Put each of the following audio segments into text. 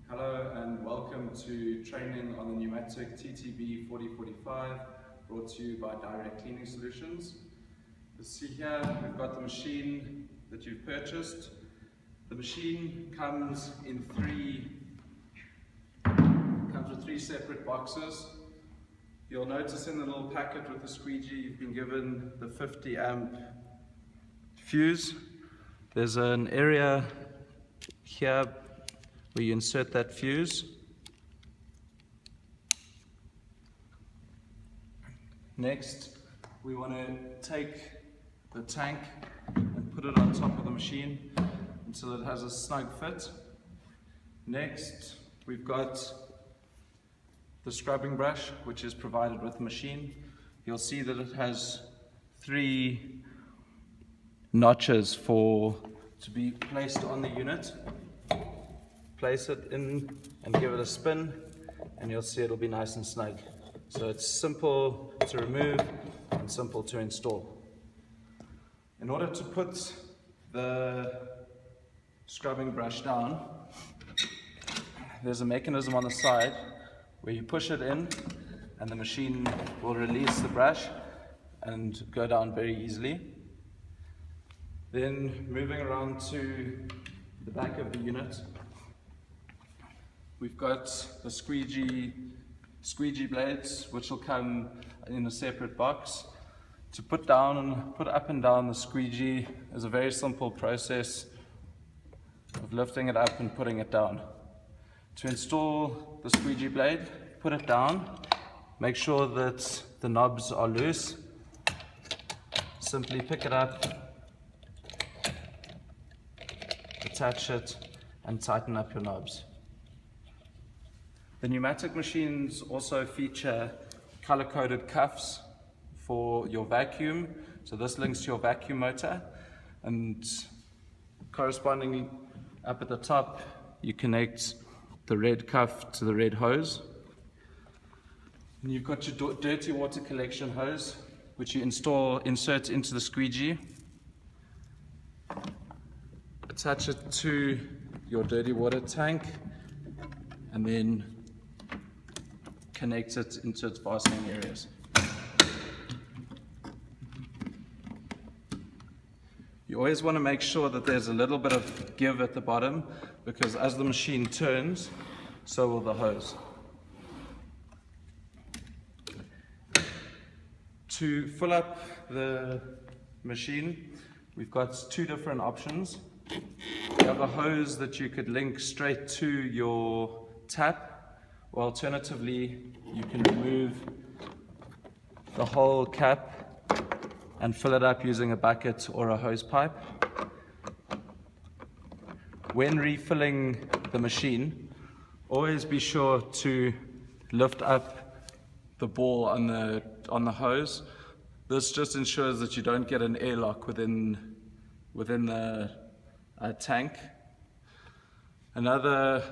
Hello and welcome to training on the Numatic TTB4045 brought to you by Direct Cleaning Solutions. You see here we've got the machine that you've purchased. The machine comes with three separate boxes. You'll notice in the little packet with the squeegee you've been given the 50 amp fuse. There's an area here where you insert that fuse. Next, we want to take the tank and put it on top of the machine until it has a snug fit. Next, we've got the scrubbing brush, which is provided with the machine. You'll see that it has 3 notches to be placed on the unit. Place it in and give it a spin, and you'll see it'll be nice and snug. So it's simple to remove and simple to install. In order to put the scrubbing brush down, there's a mechanism on the side where you push it in and the machine will release the brush and go down very easily. Then moving around to the back of the unit, we've got the squeegee blades, which will come in a separate box. To put up and down the squeegee is a very simple process of lifting it up and putting it down. To install the squeegee blade, put it down, make sure that the knobs are loose. Simply pick it up, attach it, and tighten up your knobs. The Numatic machines also feature color-coded cuffs for your vacuum. So this links to your vacuum motor, and correspondingly up at the top you connect the red cuff to the red hose. And you've got your dirty water collection hose, which you insert into the squeegee. Attach it to your dirty water tank, and then connect it into its fastening areas. You always want to make sure that there's a little bit of give at the bottom, because as the machine turns, so will the hose. To fill up the machine, we've got 2 different options. You have a hose that you could link straight to your tap, or alternatively, you can remove the whole cap and fill it up using a bucket or a hose pipe. When refilling the machine, always be sure to lift up the ball on the hose. This just ensures that you don't get an airlock within the tank. Another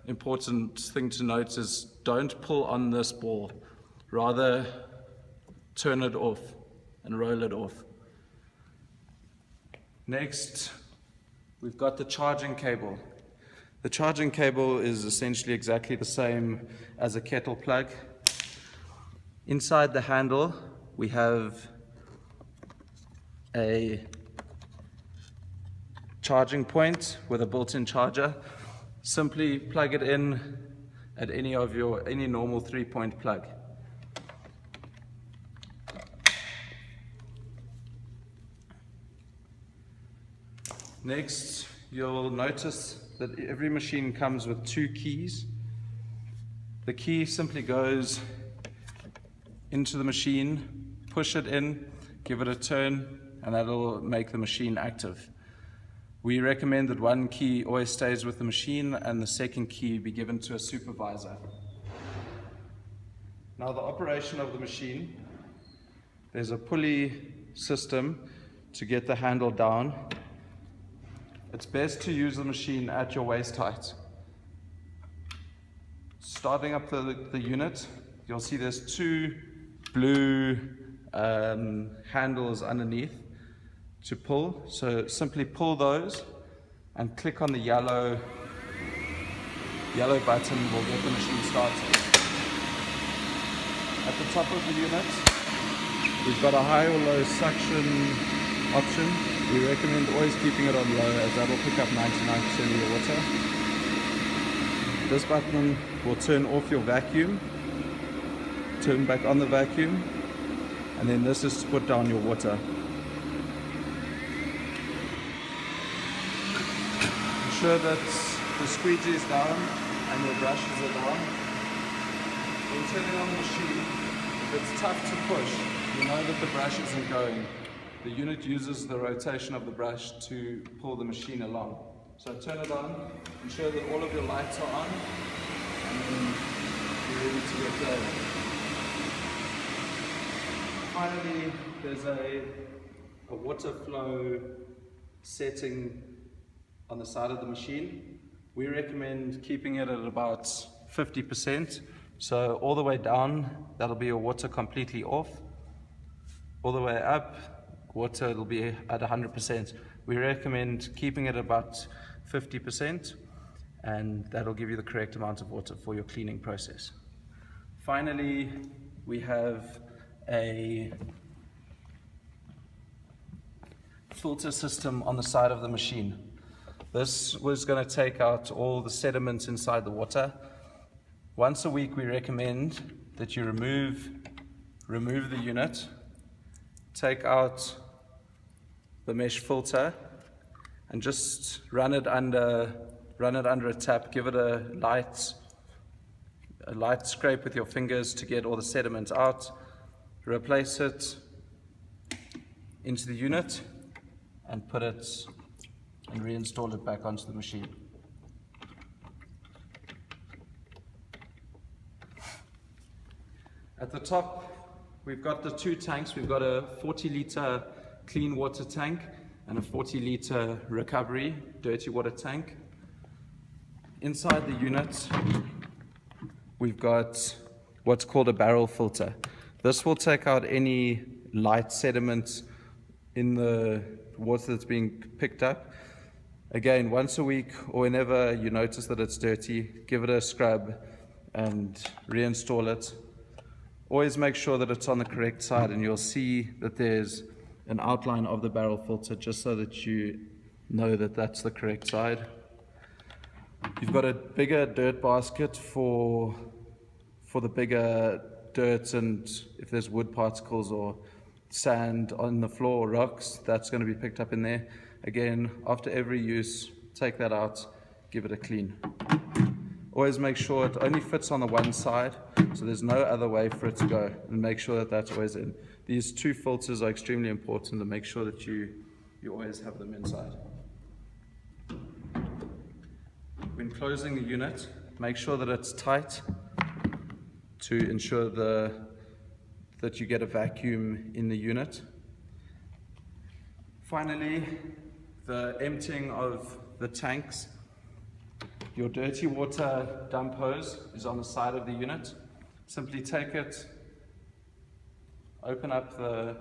important thing to note is don't pull on this ball, rather turn it off and roll it off. Next, we've got the charging cable. The charging cable is essentially exactly the same as a kettle plug. Inside the handle we have a charging point with a built-in charger. Simply plug it in at any normal 3-point plug. Next, you'll notice that every machine comes with 2 keys. The key simply goes into the machine, push it in, give it a turn, and that'll make the machine active. We recommend that 1 key always stays with the machine and the 2nd key be given to a supervisor. Now, the operation of the machine, there's a pulley system to get the handle down. It's best to use the machine at your waist height. Starting up the unit, you'll see there's 2 blue handles underneath to pull. So simply pull those and click on the yellow yellow button will get the machine started. At the top of the unit, we've got a high or low suction option. We recommend always keeping it on low, as that will pick up 99% of your water. This button will turn off your vacuum, turn back on the vacuum, and then this is to put down your water. Ensure that the squeegee is down and your brushes are down. When turning on the machine, if it's tough to push, you know that the brush isn't going. The unit uses the rotation of the brush to pull the machine along. So turn it on, ensure that all of your lights are on, and then you're ready to get going. Finally, there's a water flow setting on the side of the machine. We recommend keeping it at about 50%. So all the way down, that'll be your water completely off. All the way up, water will be at 100%. We recommend keeping it about 50%, and that'll give you the correct amount of water for your cleaning process. Finally, we have a filter system on the side of the machine. This was going to take out all the sediments inside the water. Once a week, we recommend that you remove the unit, take out the mesh filter, and just run it under a tap. Give it a light scrape with your fingers to get all the sediment out. Replace it into the unit and put it and reinstall it back onto the machine. At the top, we've got the two tanks. We've got a 40-liter clean water tank and a 40-liter recovery dirty water tank. Inside the unit, we've got what's called a barrel filter. This will take out any light sediment in the water that's being picked up. Again, once a week or whenever you notice that it's dirty, give it a scrub and reinstall it. Always make sure that it's on the correct side, and you'll see that there's an outline of the barrel filter just so that you know that that's the correct side. You've got a bigger dirt basket for the bigger dirt, and if there's wood particles or sand on the floor or rocks, that's going to be picked up in there. Again, after every use, take that out, give it a clean. Always make sure it only fits on the one side, so there's no other way for it to go, and make sure that that's always in. These two filters are extremely important to make sure that you always have them inside. When closing the unit, make sure that it's tight to ensure that you get a vacuum in the unit. Finally, the emptying of the tanks. Your dirty water dump hose is on the side of the unit. Simply take it, open up the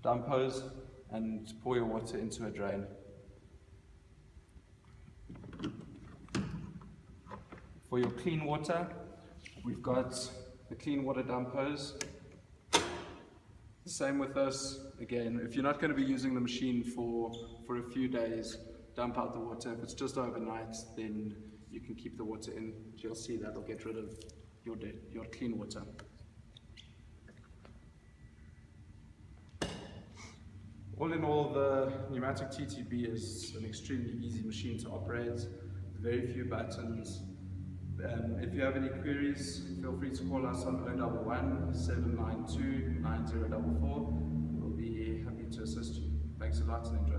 dump hose, and pour your water into a drain. For your clean water, we've got the clean water dump hose. The same with this. Again, if you're not going to be using the machine for a few days, dump out the water. If it's just overnight, then you can keep the water in. You'll see that'll get rid of your clean water. All in all, the Numatic TTB is an extremely easy machine to operate, very few buttons. If you have any queries, feel free to call us on 011 792 9044. We'll be happy to assist you. Thanks a lot and enjoy.